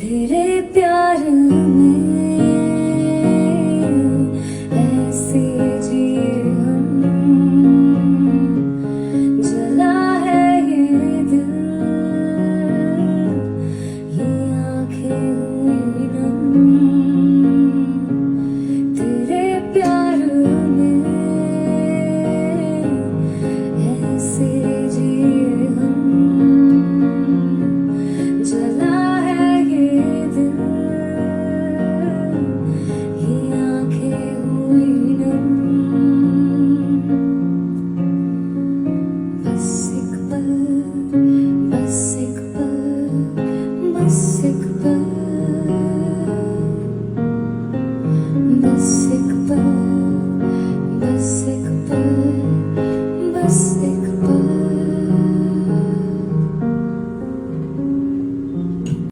तेरे प्यार में ऐसे जिए हम, जला है ये दिल, ये आंखें हुई नम। तेरे प्यार में ऐसे जिए हम, जला है ये दिल, ये आंखें हुई नम। बस एक पल, बस एक पल, बस एक पल, बस एक पल, बस एक पल, बस